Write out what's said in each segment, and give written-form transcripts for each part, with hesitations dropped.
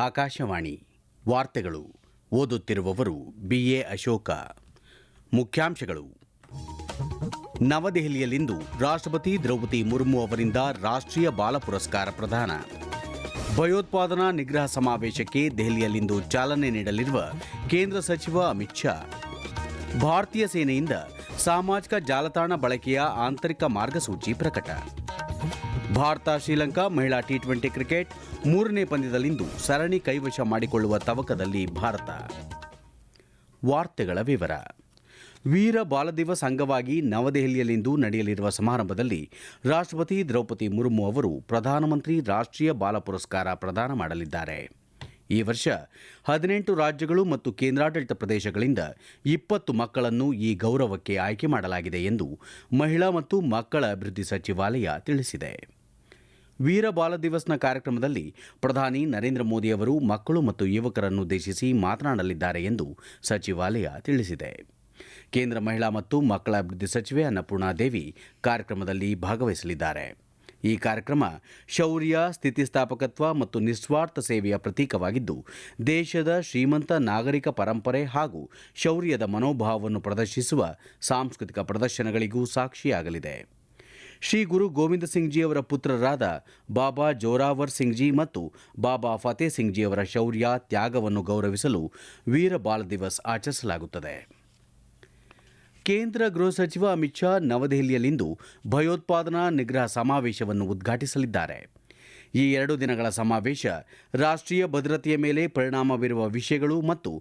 ಆಕಾಶವಾಣಿ ವಾರ್ತೆಗಳು. ಓದುತ್ತಿರುವವರು BA ಅಶೋಕ. ಮುಖ್ಯಾಂಶಗಳು. ನವದೆಹಲಿಯಲ್ಲಿಂದು ರಾಷ್ಟ್ರಪತಿ ದ್ರೌಪದಿ ಮುರ್ಮು ಅವರಿಂದ ರಾಷ್ಟ್ರೀಯ ಬಾಲ ಪುರಸ್ಕಾರ ಪ್ರದಾನ. ಭಯೋತ್ಪಾದನಾ ನಿಗ್ರಹ ಸಮಾವೇಶಕ್ಕೆ ದೆಹಲಿಯಲ್ಲಿಂದು ಚಾಲನೆ ನೀಡಲಿರುವ ಕೇಂದ್ರ ಸಚಿವ ಅಮಿತ್ ಶಾ. ಭಾರತೀಯ ಸೇನೆಯಿಂದ ಸಾಮಾಜಿಕ ಜಾಲತಾಣ ಬಳಕೆಯ ಆಂತರಿಕ ಮಾರ್ಗಸೂಚಿ ಪ್ರಕಟ. ಭಾರತ-ಶ್ರೀಲಂಕಾ ಮಹಿಳಾ T20 ಕ್ರಿಕೆಟ್ ಮೂರನೇ ಪಂದ್ಯದಲ್ಲಿಂದು ಸರಣಿ ಕೈವಶ ಮಾಡಿಕೊಳ್ಳುವ ತವಕದಲ್ಲಿ ಭಾರತ. ವಾರ್ತೆಗಳ ವಿವರ. ವೀರ ಬಾಲ ದಿವಸ್ ಅಂಗವಾಗಿ ನವದೆಹಲಿಯಲ್ಲಿಂದು ನಡೆಯಲಿರುವ ಸಮಾರಂಭದಲ್ಲಿ ರಾಷ್ಟ್ರಪತಿ ದ್ರೌಪದಿ ಮುರ್ಮು ಅವರು ಪ್ರಧಾನಮಂತ್ರಿ ರಾಷ್ಟ್ರೀಯ ಬಾಲ ಪುರಸ್ಕಾರ ಪ್ರದಾನ ಮಾಡಲಿದ್ದಾರೆ. ಈ ವರ್ಷ 18 ರಾಜ್ಯಗಳು ಮತ್ತು ಕೇಂದ್ರಾಡಳಿತ ಪ್ರದೇಶಗಳಿಂದ 20 ಮಕ್ಕಳನ್ನು ಈ ಗೌರವಕ್ಕೆ ಆಯ್ಕೆ ಮಾಡಲಾಗಿದೆ ಎಂದು ಮಹಿಳಾ ಮತ್ತು ಮಕ್ಕಳ ಅಭಿವೃದ್ಧಿ ಸಚಿವಾಲಯ ತಿಳಿಸಿದೆ. ವೀರ ಬಾಲ ದಿವಸ್ನ ಕಾರ್ಯಕ್ರಮದಲ್ಲಿ ಪ್ರಧಾನಿ ನರೇಂದ್ರ ಮೋದಿ ಅವರು ಮಕ್ಕಳು ಮತ್ತು ಯುವಕರನ್ನುದ್ದೇಶಿಸಿ ಮಾತನಾಡಲಿದ್ದಾರೆ ಎಂದು ಸಚಿವಾಲಯ ತಿಳಿಸಿದೆ. ಕೇಂದ್ರ ಮಹಿಳಾ ಮತ್ತು ಮಕ್ಕಳ ಅಭಿವೃದ್ಧಿ ಸಚಿವೆ ಅನ್ನಪೂರ್ಣಾದೇವಿ ಕಾರ್ಯಕ್ರಮದಲ್ಲಿ ಭಾಗವಹಿಸಲಿದ್ದಾರೆ. ಈ ಕಾರ್ಯಕ್ರಮ ಶೌರ್ಯ, ಸ್ಥಿತಿಸ್ಥಾಪಕತ್ವ ಮತ್ತು ನಿಸ್ವಾರ್ಥ ಸೇವೆಯ ಪ್ರತೀಕವಾಗಿದ್ದು, ದೇಶದ ಶ್ರೀಮಂತ ನಾಗರಿಕ ಪರಂಪರೆ ಹಾಗೂ ಶೌರ್ಯದ ಮನೋಭಾವವನ್ನು ಪ್ರದರ್ಶಿಸುವ ಸಾಂಸ್ಕೃತಿಕ ಪ್ರದರ್ಶನಗಳಿಗೂ ಸಾಕ್ಷಿಯಾಗಲಿದೆ. ಶ್ರೀ ಗುರು ಗೋವಿಂದ ಸಿಂಗ್ ಜಿ ಅವರ ಪುತ್ರರಾದ ಬಾಬಾ ಜೋರಾವರ್ ಸಿಂಗ್ ಜಿ ಮತ್ತು ಬಾಬಾ ಫತೇ ಸಿಂಗ್ ಜಿ ಅವರ ಶೌರ್ಯ, ತ್ಯಾಗವನ್ನು ಗೌರವಿಸಲು ವೀರ ಬಾಲ ದಿವಸ್ ಆಚರಿಸಲಾಗುತ್ತದೆ. ಕೇಂದ್ರ ಗೃಹ ಸಚಿವ ಅಮಿತ್ ಶಾ ನವದೆಹಲಿಯಲ್ಲಿಂದು ಭಯೋತ್ಪಾದನಾ ನಿಗ್ರಹ ಸಮಾವೇಶವನ್ನು ಉದ್ಘಾಟಿಸಲಿದ್ದಾರೆ. ಈ 2 ದಿನಗಳ ಸಮಾವೇಶ ರಾಷ್ಟ್ರೀಯ ಭದ್ರತೆಯ ಮೇಲೆ ಪರಿಣಾಮ ಬೀರುವ ವಿಷಯಗಳು ಮತ್ತು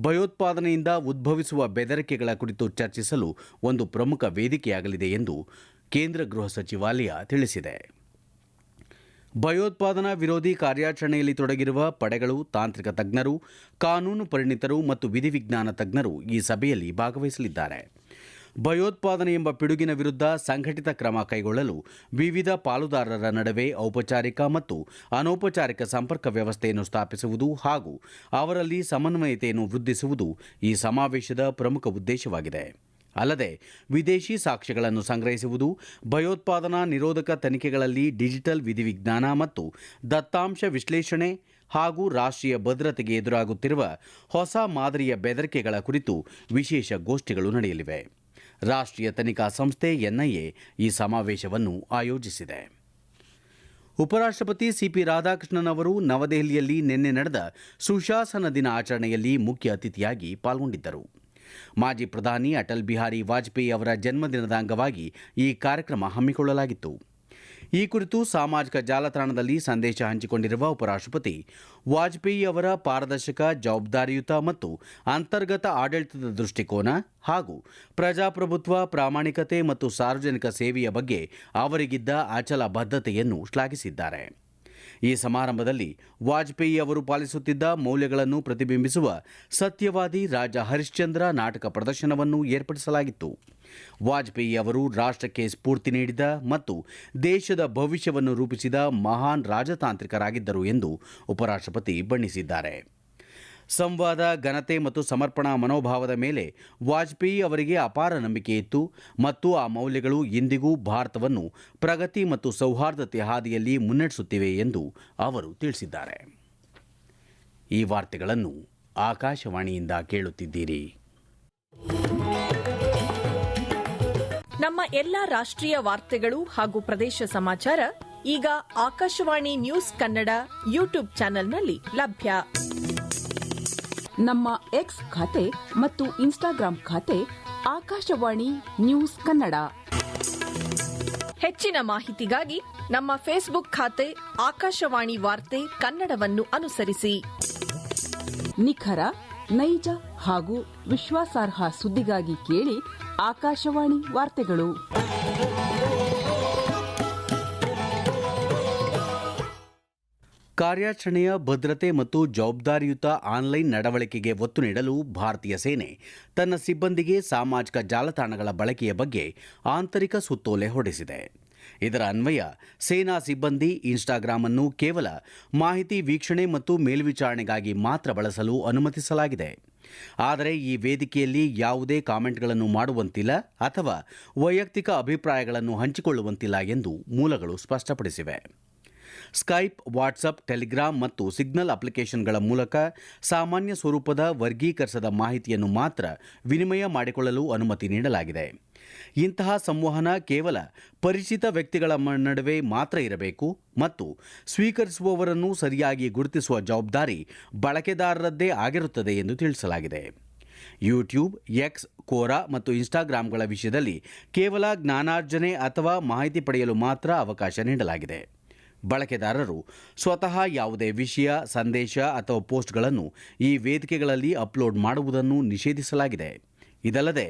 ಭಯೋತ್ಪಾದನೆಯಿಂದ ಉದ್ಭವಿಸುವ ಬೆದರಿಕೆಗಳ ಕುರಿತು ಚರ್ಚಿಸಲು ಒಂದು ಪ್ರಮುಖ ವೇದಿಕೆಯಾಗಲಿದೆ ಎಂದು ಕೇಂದ್ರ ಗೃಹ ಸಚಿವಾಲಯ ತಿಳಿಸಿದೆ. ಭಯೋತ್ಪಾದನಾ ವಿರೋಧಿ ಕಾರ್ಯಾಚರಣೆಯಲ್ಲಿ ತೊಡಗಿರುವ ಪಡೆಗಳು, ತಾಂತ್ರಿಕ ತಜ್ಞರು, ಕಾನೂನು ಪರಿಣಿತರು ಮತ್ತು ವಿಧಿವಿಜ್ಞಾನ ತಜ್ಞರು ಈ ಸಭೆಯಲ್ಲಿ ಭಾಗವಹಿಸಲಿದ್ದಾರೆ. ಭಯೋತ್ಪಾದನೆ ಎಂಬ ಪಿಡುಗಿನ ವಿರುದ್ಧ ಸಂಘಟಿತ ಕ್ರಮ ಕೈಗೊಳ್ಳಲು ವಿವಿಧ ಪಾಲುದಾರರ ನಡುವೆ ಔಪಚಾರಿಕ ಮತ್ತು ಅನೌಪಚಾರಿಕ ಸಂಪರ್ಕ ವ್ಯವಸ್ಥೆಯನ್ನು ಸ್ಥಾಪಿಸುವುದು ಹಾಗೂ ಅವರಲ್ಲಿ ಸಮನ್ವಯತೆಯನ್ನು ವೃದ್ಧಿಸುವುದು ಈ ಸಮಾವೇಶದ ಪ್ರಮುಖ ಉದ್ದೇಶವಾಗಿದೆ. ಅಲ್ಲದೆ ವಿದೇಶಿ ಸಾಕ್ಷ್ಯಗಳನ್ನು ಸಂಗ್ರಹಿಸುವುದು, ಭಯೋತ್ಪಾದನಾ ನಿರೋಧಕ ತನಿಖೆಗಳಲ್ಲಿ ಡಿಜಿಟಲ್ ವಿಧಿವಿಜ್ಞಾನ ಮತ್ತು ದತ್ತಾಂಶ ವಿಶ್ಲೇಷಣೆ ಹಾಗೂ ರಾಷ್ಟ್ರೀಯ ಭದ್ರತೆಗೆ ಎದುರಾಗುತ್ತಿರುವ ಹೊಸ ಮಾದರಿಯ ಬೆದರಿಕೆಗಳ ಕುರಿತು ವಿಶೇಷ ಗೋಷ್ಠಿಗಳು ನಡೆಯಲಿವೆ. ರಾಷ್ಟ್ರೀಯ ತನಿಖಾ ಸಂಸ್ಥೆ NIA ಈ ಸಮಾವೇಶವನ್ನು ಆಯೋಜಿಸಿದೆ. ಉಪರಾಷ್ಟ್ರಪತಿ CP ರಾಧಾಕೃಷ್ಣನ್ ಅವರು ನವದೆಹಲಿಯಲ್ಲಿ ನಿನ್ನೆ ನಡೆದ ಸುಶಾಸನ ದಿನ ಆಚರಣೆಯಲ್ಲಿ ಮುಖ್ಯ ಅತಿಥಿಯಾಗಿ ಪಾಲ್ಗೊಂಡಿದ್ದರು. ಮಾಜಿ ಪ್ರಧಾನಿ ಅಟಲ್ ಬಿಹಾರಿ ವಾಜಪೇಯಿ ಅವರ ಜನ್ಮದಿನದ ಅಂಗವಾಗಿ ಈ ಕಾರ್ಯಕ್ರಮ ಹಮ್ಮಿಕೊಳ್ಳಲಾಗಿತ್ತು. ಈ ಕುರಿತು ಸಾಮಾಜಿಕ ಜಾಲತಾಣದಲ್ಲಿ ಸಂದೇಶ ಹಂಚಿಕೊಂಡಿರುವ ಉಪರಾಷ್ಟ್ರಪತಿ, ವಾಜಪೇಯಿ ಅವರ ಪಾರದರ್ಶಕ, ಜವಾಬ್ದಾರಿಯುತ ಮತ್ತು ಅಂತರ್ಗತ ಆಡಳಿತದ ದೃಷ್ಟಿಕೋನ ಹಾಗೂ ಪ್ರಜಾಪ್ರಭುತ್ವ, ಪ್ರಾಮಾಣಿಕತೆ ಮತ್ತು ಸಾರ್ವಜನಿಕ ಸೇವೆಯ ಬಗ್ಗೆ ಅವರಿಗಿದ್ದ ಅಚಲ ಬದ್ಧತೆಯನ್ನು ಶ್ಲಾಘಿಸಿದ್ದಾರೆ. ಈ ಸಮಾರಂಭದಲ್ಲಿ ವಾಜಪೇಯಿ ಅವರು ಪಾಲಿಸುತ್ತಿದ್ದ ಮೌಲ್ಯಗಳನ್ನು ಪ್ರತಿಬಿಂಬಿಸುವ ಸತ್ಯವಾದಿ ರಾಜ ಹರಿಶ್ಚಂದ್ರ ನಾಟಕ ಪ್ರದರ್ಶನವನ್ನು ಏರ್ಪಡಿಸಲಾಗಿತ್ತು. ವಾಜಪೇಯಿ ಅವರು ರಾಷ್ಟ್ರಕ್ಕೆ ಸ್ಫೂರ್ತಿ ನೀಡಿದ ಮತ್ತು ದೇಶದ ಭವಿಷ್ಯವನ್ನು ರೂಪಿಸಿದ ಮಹಾನ್ ರಾಜತಾಂತ್ರಿಕರಾಗಿದ್ದರು ಎಂದು ಉಪರಾಷ್ಟ್ರಪತಿ ಬಣ್ಣಿಸಿದ್ದಾರೆ. ಸಂವಾದ, ಘನತೆ ಮತ್ತು ಸಮರ್ಪಣಾ ಮನೋಭಾವದ ಮೇಲೆ ವಾಜಪೇಯಿ ಅವರಿಗೆ ಅಪಾರ ನಂಬಿಕೆ ಇತ್ತು ಮತ್ತು ಆ ಮೌಲ್ಯಗಳು ಇಂದಿಗೂ ಭಾರತವನ್ನು ಪ್ರಗತಿ ಮತ್ತು ಸೌಹಾರ್ದತೆ ಹಾದಿಯಲ್ಲಿ ಮುನ್ನಡೆಸುತ್ತಿವೆ ಎಂದು ಅವರು ತಿಳಿಸಿದ್ದಾರೆ. ಈ ವಾರ್ತೆಗಳನ್ನು ಆಕಾಶವಾಣಿಯಿಂದ ಕೇಳುತ್ತಿದ್ದೀರಿ. ನಮ್ಮ ಎಲ್ಲ ರಾಷ್ಟ್ರೀಯ ವಾರ್ತೆಗಳು ಹಾಗೂ ಪ್ರದೇಶ ಸಮಾಚಾರ ಈಗ ಆಕಾಶವಾಣಿ ನ್ಯೂಸ್ ಕನ್ನಡ ಯೂಟ್ಯೂಬ್ ಚಾನೆಲ್ನಲ್ಲಿ ಲಭ್ಯ. ನಮ್ಮ ಎಕ್ಸ್ ಖಾತೆ ಮತ್ತು ಇನ್ಸ್ಟಾಗ್ರಾಂ ಖಾತೆ ಆಕಾಶವಾಣಿ ನ್ಯೂಸ್ ಕನ್ನಡ. ಹೆಚ್ಚಿನ ಮಾಹಿತಿಗಾಗಿ ನಮ್ಮ ಫೇಸ್ಬುಕ್ ಖಾತೆ ಆಕಾಶವಾಣಿ ವಾರ್ತೆ ಕನ್ನಡವನ್ನು ಅನುಸರಿಸಿ. ನಿಖರ, ನೈಜ ಹಾಗೂ ವಿಶ್ವಾಸಾರ್ಹ ಸುದ್ದಿಗಾಗಿ ಕೇಳಿ ಆಕಾಶವಾಣಿ ವಾರ್ತೆಗಳು. ಕಾರ್ಯಾಚರಣೆಯ ಭದ್ರತೆ ಮತ್ತು ಜವಾಬ್ದಾರಿಯುತ ಆನ್ಲೈನ್ ನಡವಳಿಕೆಗೆ ಒತ್ತು ನೀಡಲು ಭಾರತೀಯ ಸೇನೆ ತನ್ನ ಸಿಬ್ಬಂದಿಗೆ ಸಾಮಾಜಿಕ ಜಾಲತಾಣಗಳ ಬಳಕೆಯ ಬಗ್ಗೆ ಆಂತರಿಕ ಸುತ್ತೋಲೆ ಹೊರಡಿಸಿದೆ. ಇದರ ಅನ್ವಯ ಸೇನಾ ಸಿಬ್ಬಂದಿ ಇನ್ಸ್ಟಾಗ್ರಾಮ್ ಅನ್ನು ಕೇವಲ ಮಾಹಿತಿ ವೀಕ್ಷಣೆ ಮತ್ತು ಮೇಲ್ವಿಚಾರಣೆಗಾಗಿ ಮಾತ್ರ ಬಳಸಲು ಅನುಮತಿಸಲಾಗಿದೆ. ಆದರೆ ಈ ವೇದಿಕೆಯಲ್ಲಿ ಯಾವುದೇ ಕಾಮೆಂಟ್ಗಳನ್ನು ಮಾಡುವಂತಿಲ್ಲ ಅಥವಾ ವೈಯಕ್ತಿಕ ಅಭಿಪ್ರಾಯಗಳನ್ನು ಹಂಚಿಕೊಳ್ಳುವಂತಿಲ್ಲ ಎಂದು ಮೂಲಗಳು ಸ್ಪಷ್ಟಪಡಿಸಿವೆ. ಸ್ಕೈಪ್, ವಾಟ್ಸಪ್, ಟೆಲಿಗ್ರಾಮ್ ಮತ್ತು ಸಿಗ್ನಲ್ ಅಪ್ಲಿಕೇಶನ್ಗಳ ಮೂಲಕ ಸಾಮಾನ್ಯ ಸ್ವರೂಪದ ವರ್ಗೀಕರಿಸದ ಮಾಹಿತಿಯನ್ನು ಮಾತ್ರ ವಿನಿಮಯ ಮಾಡಿಕೊಳ್ಳಲು ಅನುಮತಿ ನೀಡಲಾಗಿದೆ. ಇಂತಹ ಸಂವಹನ ಕೇವಲ ಪರಿಚಿತ ವ್ಯಕ್ತಿಗಳ ನಡುವೆ ಮಾತ್ರ ಇರಬೇಕು ಮತ್ತು ಸ್ವೀಕರಿಸುವವರನ್ನು ಸರಿಯಾಗಿ ಗುರುತಿಸುವ ಜವಾಬ್ದಾರಿ ಬಳಕೆದಾರರದ್ದೇ ಆಗಿರುತ್ತದೆ ಎಂದು ತಿಳಿಸಲಾಗಿದೆ. ಯೂಟ್ಯೂಬ್, ಎಕ್ಸ್, ಕೋರಾ ಮತ್ತು ಇನ್ಸ್ಟಾಗ್ರಾಂಗಳ ವಿಷಯದಲ್ಲಿ ಕೇವಲ ಜ್ಞಾನಾರ್ಜನೆ ಅಥವಾ ಮಾಹಿತಿ ಪಡೆಯಲು ಮಾತ್ರ ಅವಕಾಶ ನೀಡಲಾಗಿದೆ. ಬಳಕೆದಾರರು ಸ್ವತಃ ಯಾವುದೇ ವಿಷಯ, ಸಂದೇಶ ಅಥವಾ ಪೋಸ್ಟ್ಗಳನ್ನು ಈ ವೇದಿಕೆಗಳಲ್ಲಿ ಅಪ್ಲೋಡ್ ಮಾಡುವುದನ್ನು ನಿಷೇಧಿಸಲಾಗಿದೆ. ಇದಲ್ಲದೆ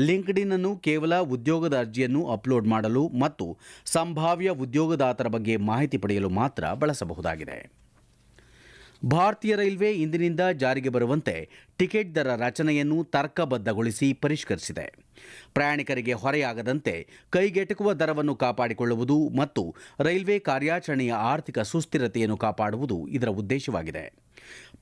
ಲಿಂಕ್ಡ್ಇನ್ ಅನ್ನು ಕೇವಲ ಉದ್ಯೋಗದ ಅರ್ಜಿಯನ್ನು ಅಪ್ಲೋಡ್ ಮಾಡಲು ಮತ್ತು ಸಂಭಾವ್ಯ ಉದ್ಯೋಗದಾತರ ಬಗ್ಗೆ ಮಾಹಿತಿ ಪಡೆಯಲು ಮಾತ್ರ ಬಳಸಬಹುದಾಗಿದೆ. ಭಾರತೀಯ ರೈಲ್ವೆ ಇಂದಿನಿಂದ ಜಾರಿಗೆ ಬರುವಂತೆ ಟಿಕೆಟ್ ದರ ರಚನೆಯನ್ನು ತರ್ಕಬದ್ಧಗೊಳಿಸಿ ಪರಿಷ್ಕರಿಸಿದೆ. ಪ್ರಯಾಣಿಕರಿಗೆ ಹೊರೆಯಾಗದಂತೆ ಕೈಗೆಟುಕುವ ದರವನ್ನು ಕಾಪಾಡಿಕೊಳ್ಳುವುದು ಮತ್ತು ರೈಲ್ವೆ ಕಾರ್ಯಾಚರಣೆಯ ಆರ್ಥಿಕ ಸುಸ್ಥಿರತೆಯನ್ನು ಕಾಪಾಡುವುದು ಇದರ ಉದ್ದೇಶವಾಗಿದೆ.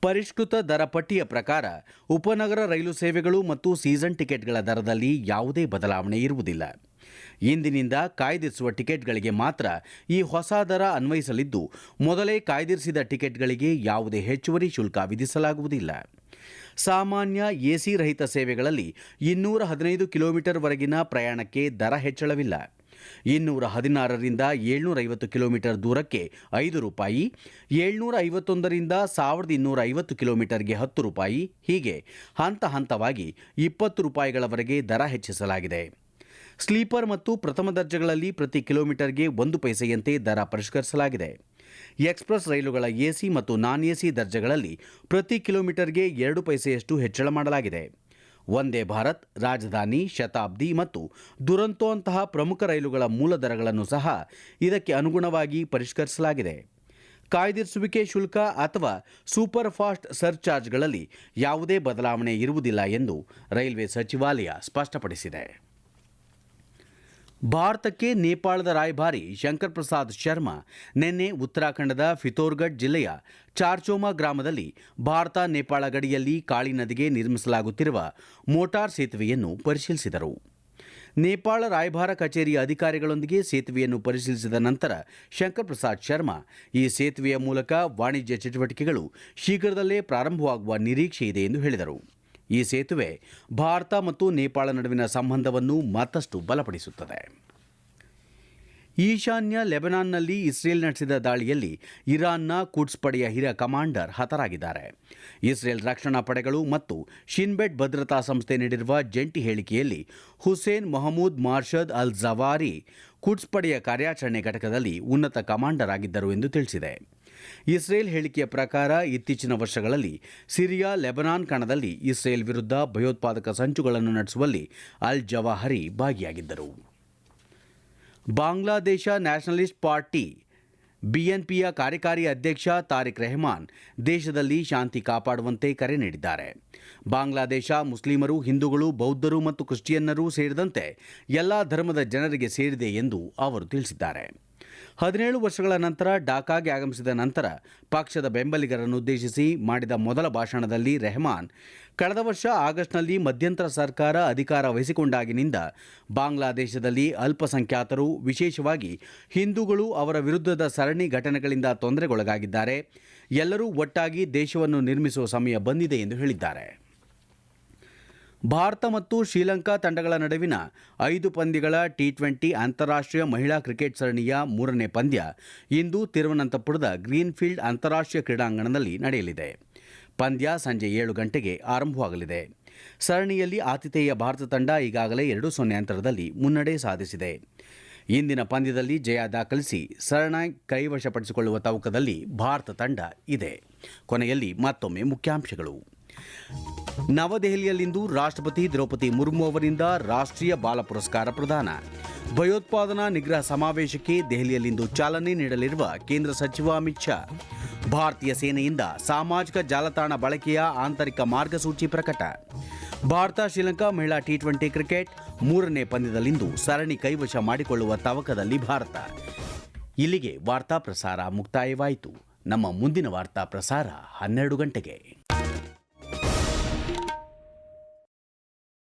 ಪರಿಷ್ಕೃತ ದರ ಪಟ್ಟಿಯ ಪ್ರಕಾರ ಉಪನಗರ ರೈಲು ಸೇವೆಗಳು ಮತ್ತು ಸೀಸನ್ ಟಿಕೆಟ್ಗಳ ದರದಲ್ಲಿ ಯಾವುದೇ ಬದಲಾವಣೆ ಇರುವುದಿಲ್ಲ. ಇಂದಿನಿಂದ ಕಾಯ್ದಿರಿಸುವ ಟಿಕೆಟ್ಗಳಿಗೆ ಮಾತ್ರ ಈ ಹೊಸ ದರ ಅನ್ವಯಿಸಲಿದ್ದು, ಮೊದಲೇ ಕಾಯ್ದಿರಿಸಿದ ಟಿಕೆಟ್ಗಳಿಗೆ ಯಾವುದೇ ಹೆಚ್ಚುವರಿ ಶುಲ್ಕ ವಿಧಿಸಲಾಗುವುದಿಲ್ಲ. ಸಾಮಾನ್ಯ ಎಸಿ ರಹಿತ ಸೇವೆಗಳಲ್ಲಿ 215 ಕಿಲೋಮೀಟರ್ವರೆಗಿನ ಪ್ರಯಾಣಕ್ಕೆ ದರ ಹೆಚ್ಚಳವಿಲ್ಲ. 216ರಿಂದ 750 ಕಿಲೋಮೀಟರ್ ದೂರಕ್ಕೆ ₹5, 751ರಿಂದ 1250 ಕಿಲೋಮೀಟರ್ಗೆ ₹10, ಹೀಗೆ ಹಂತ ಹಂತವಾಗಿ ₹20 ದರ ಹೆಚ್ಚಿಸಲಾಗಿದೆ. ಸ್ಲೀಪರ್ ಮತ್ತು ಪ್ರಥಮ ದರ್ಜೆಗಳಲ್ಲಿ ಪ್ರತಿ ಕಿಲೋಮೀಟರ್ಗೆ 1 ಪೈಸೆಯಂತೆ ದರ ಪರಿಷ್ಕರಿಸಲಾಗಿದೆ. ಎಕ್ಸ್ಪ್ರೆಸ್ ರೈಲುಗಳ ಎಸಿ ಮತ್ತು ನಾನ್ ಎಸಿ ದರ್ಜೆಗಳಲ್ಲಿ ಪ್ರತಿ ಕಿಲೋಮೀಟರ್ಗೆ 2 ಪೈಸೆಯಷ್ಟು ಹೆಚ್ಚಳ ಮಾಡಲಾಗಿದೆ. ವಂದೇ ಭಾರತ್, ರಾಜಧಾನಿ, ಶತಾಬ್ದಿ ಮತ್ತು ದುರಂತೋ ಅಂತಹ ಪ್ರಮುಖ ರೈಲುಗಳ ಮೂಲ ದರಗಳನ್ನು ಸಹ ಇದಕ್ಕೆ ಅನುಗುಣವಾಗಿ ಪರಿಷ್ಕರಿಸಲಾಗಿದೆ. ಕಾಯ್ದಿರಿಸುವಿಕೆ ಶುಲ್ಕ ಅಥವಾ ಸೂಪರ್ ಫಾಸ್ಟ್ ಸರ್ಚಾರ್ಜ್ಗಳಲ್ಲಿ ಯಾವುದೇ ಬದಲಾವಣೆ ಇರುವುದಿಲ್ಲ ಎಂದು ರೈಲ್ವೆ ಸಚಿವಾಲಯ ಸ್ಪಷ್ಟಪಡಿಸಿದೆ. ಭಾರತಕ್ಕೆ ನೇಪಾಳದ ರಾಯಭಾರಿ ಶಂಕರ್ ಪ್ರಸಾದ್ ಶರ್ಮಾ ನಿನ್ನೆ ಉತ್ತರಾಖಂಡದ ಪಿಥೋರ್ಗಢ್ ಜಿಲ್ಲೆಯ ಚಾರ್ಚೋಮಾ ಗ್ರಾಮದಲ್ಲಿ ಭಾರತ ನೇಪಾಳ ಗಡಿಯಲ್ಲಿ ಕಾಳಿ ನದಿಗೆ ನಿರ್ಮಿಸಲಾಗುತ್ತಿರುವ ಮೋಟಾರ್ ಸೇತುವೆಯನ್ನು ಪರಿಶೀಲಿಸಿದರು. ನೇಪಾಳ ರಾಯಭಾರ ಕಚೇರಿಯ ಅಧಿಕಾರಿಗಳೊಂದಿಗೆ ಸೇತುವೆಯನ್ನು ಪರಿಶೀಲಿಸಿದ ನಂತರ ಶಂಕರ್ ಪ್ರಸಾದ್ ಶರ್ಮಾ ಈ ಸೇತುವೆಯ ಮೂಲಕ ವಾಣಿಜ್ಯ ಚಟುವಟಿಕೆಗಳು ಶೀಘ್ರದಲ್ಲೇ ಪ್ರಾರಂಭವಾಗುವ ನಿರೀಕ್ಷೆ ಇದೆ ಎಂದು ಹೇಳಿದರು. ಈ ಸೇತುವೆ ಭಾರತ ಮತ್ತು ನೇಪಾಳ ನಡುವಿನ ಸಂಬಂಧವನ್ನು ಮತ್ತಷ್ಟು ಬಲಪಡಿಸುತ್ತದೆ. ಈಶಾನ್ಯ ಲೆಬನಾನ್ನಲ್ಲಿ ಇಸ್ರೇಲ್ ನಡೆಸಿದ ದಾಳಿಯಲ್ಲಿ ಇರಾನ್ನ ಕುಡ್ಸ್ ಪಡೆಯ ಹಿರಿಯ ಕಮಾಂಡರ್ ಹತರಾಗಿದ್ದಾರೆ. ಇಸ್ರೇಲ್ ರಕ್ಷಣಾ ಪಡೆಗಳು ಮತ್ತು ಶಿನ್ಬೆಟ್ ಭದ್ರತಾ ಸಂಸ್ಥೆ ನೀಡಿರುವ ಜಂಟಿ ಹೇಳಿಕೆಯಲ್ಲಿ ಹುಸೇನ್ ಮೊಹಮ್ಮೂದ್ ಮಾರ್ಷದ್ ಅಲ್ ಜವಾರಿ ಕುಡ್ಸ್ ಪಡೆಯ ಕಾರ್ಯಾಚರಣೆ ಘಟಕದಲ್ಲಿ ಉನ್ನತ ಕಮಾಂಡರ್ ಆಗಿದ್ದರು ಎಂದು ತಿಳಿಸಿದೆ. ಇಸ್ರೇಲ್ ಹೇಳಿಕೆಯ ಪ್ರಕಾರ ಇತ್ತೀಚಿನ ವರ್ಷಗಳಲ್ಲಿ ಸಿರಿಯಾ, ಲೆಬನಾನ್ ಕಣದಲ್ಲಿ ಇಸ್ರೇಲ್ ವಿರುದ್ಧ ಭಯೋತ್ಪಾದಕ ಸಂಚುಗಳನ್ನು ನಡೆಸುವಲ್ಲಿ ಅಲ್ ಜವಾಹರಿ ಭಾಗಿಯಾಗಿದ್ದರು. ಬಾಂಗ್ಲಾದೇಶ ನ್ಯಾಷನಲಿಸ್ಟ್ ಪಾರ್ಟಿ ಬಿಎನ್ಪಿಯ ಕಾರ್ಯಕಾರಿ ಅಧ್ಯಕ್ಷ ತಾರಿಕ್ ರೆಹಮಾನ್ ದೇಶದಲ್ಲಿ ಶಾಂತಿ ಕಾಪಾಡುವಂತೆ ಕರೆ ನೀಡಿದ್ದಾರೆ. ಬಾಂಗ್ಲಾದೇಶ ಮುಸ್ಲಿಮರು, ಹಿಂದೂಗಳು, ಬೌದ್ಧರು ಮತ್ತು ಕ್ರಿಶ್ಚಿಯನ್ನರು ಸೇರಿದಂತೆ ಎಲ್ಲ ಧರ್ಮದ ಜನರಿಗೆ ಸೇರಿದೆ ಎಂದು ಅವರು ತಿಳಿಸಿದ್ದಾರೆ. 17 ವರ್ಷಗಳ ನಂತರ ಢಾಕಾಗೆ ಆಗಮಿಸಿದ ನಂತರ ಪಕ್ಷದ ಬೆಂಬಲಿಗರನ್ನುದ್ದೇಶಿಸಿ ಮಾಡಿದ ಮೊದಲ ಭಾಷಣದಲ್ಲಿ ರೆಹಮಾನ್, ಕಳೆದ ವರ್ಷ ಆಗಸ್ಟ್ನಲ್ಲಿ ಮಧ್ಯಂತರ ಸರ್ಕಾರ ಅಧಿಕಾರ ವಹಿಸಿಕೊಂಡಾಗಿನಿಂದ ಬಾಂಗ್ಲಾದೇಶದಲ್ಲಿ ಅಲ್ಪಸಂಖ್ಯಾತರು, ವಿಶೇಷವಾಗಿ ಹಿಂದೂಗಳು ಅವರ ವಿರುದ್ಧದ ಸರಣಿ ಘಟನೆಗಳಿಂದ ತೊಂದರೆಗೊಳಗಾಗಿದ್ದಾರೆ. ಎಲ್ಲರೂ ಒಟ್ಟಾಗಿ ದೇಶವನ್ನು ನಿರ್ಮಿಸುವ ಸಮಯ ಬಂದಿದೆ ಎಂದು ಹೇಳಿದ್ದಾರೆ. ಭಾರತ ಮತ್ತು ಶ್ರೀಲಂಕಾ ತಂಡಗಳ ನಡುವಿನ 5 ಪಂದ್ಯಗಳ ಟಿ20 ಅಂತಾರಾಷ್ಟ್ರೀಯ ಮಹಿಳಾ ಕ್ರಿಕೆಟ್ ಸರಣಿಯ 3ನೇ ಪಂದ್ಯ ಇಂದು ತಿರುವನಂತಪುರದ ಗ್ರೀನ್ಫೀಲ್ಡ್ ಅಂತಾರಾಷ್ಟ್ರೀಯ ಕ್ರೀಡಾಂಗಣದಲ್ಲಿ ನಡೆಯಲಿದೆ. ಪಂದ್ಯ ಸಂಜೆ 7 ಗಂಟೆಗೆ ಆರಂಭವಾಗಲಿದೆ. ಸರಣಿಯಲ್ಲಿ ಆತಿಥೇಯ ಭಾರತ ತಂಡ ಈಗಾಗಲೇ 2-0 ಅಂತರದಲ್ಲಿ ಮುನ್ನಡೆ ಸಾಧಿಸಿದೆ. ಇಂದಿನ ಪಂದ್ಯದಲ್ಲಿ ಜಯ ದಾಖಲಿಸಿ ಸರಣಿ ಕೈವಶಪಡಿಸಿಕೊಳ್ಳುವ ತವಕದಲ್ಲಿ ಭಾರತ ತಂಡ ಇದೆ. ಕೊನೆಯಲ್ಲಿ ಮತ್ತೊಮ್ಮೆ ಮುಖ್ಯಾಂಶಗಳು. ನವದೆಹಲಿಯಲ್ಲಿಂದು ರಾಷ್ಟ್ರಪತಿ ದ್ರೌಪದಿ ಮುರ್ಮು ಅವರಿಂದ ರಾಷ್ಟ್ರೀಯ ಬಾಲ ಪುರಸ್ಕಾರ ಪ್ರದಾನ. ಭಯೋತ್ಪಾದನಾ ನಿಗ್ರಹ ಸಮಾವೇಶಕ್ಕೆ ದೆಹಲಿಯಲ್ಲಿಂದು ಚಾಲನೆ ನೀಡಲಿರುವ ಕೇಂದ್ರ ಸಚಿವ ಅಮಿತ್ ಶಾ. ಭಾರತೀಯ ಸೇನೆಯಿಂದ ಸಾಮಾಜಿಕ ಜಾಲತಾಣ ಬಳಕೆಯ ಆಂತರಿಕ ಮಾರ್ಗಸೂಚಿ ಪ್ರಕಟ. ಭಾರತ ಶ್ರೀಲಂಕಾ ಮಹಿಳಾ ಟಿ20 ಕ್ರಿಕೆಟ್ 3ನೇ ಪಂದ್ಯದಲ್ಲಿಂದು ಸರಣಿ ಕೈವಶ ಮಾಡಿಕೊಳ್ಳುವ ತವಕದಲ್ಲಿ ಭಾರತ. ಇಲ್ಲಿಗೆ ವಾರ್ತಾ ಪ್ರಸಾರ ಮುಕ್ತಾಯವಾಯಿತು. ನಮ್ಮ ಮುಂದಿನ ವಾರ್ತಾ ಪ್ರಸಾರ 12 ಗಂಟೆಗೆ.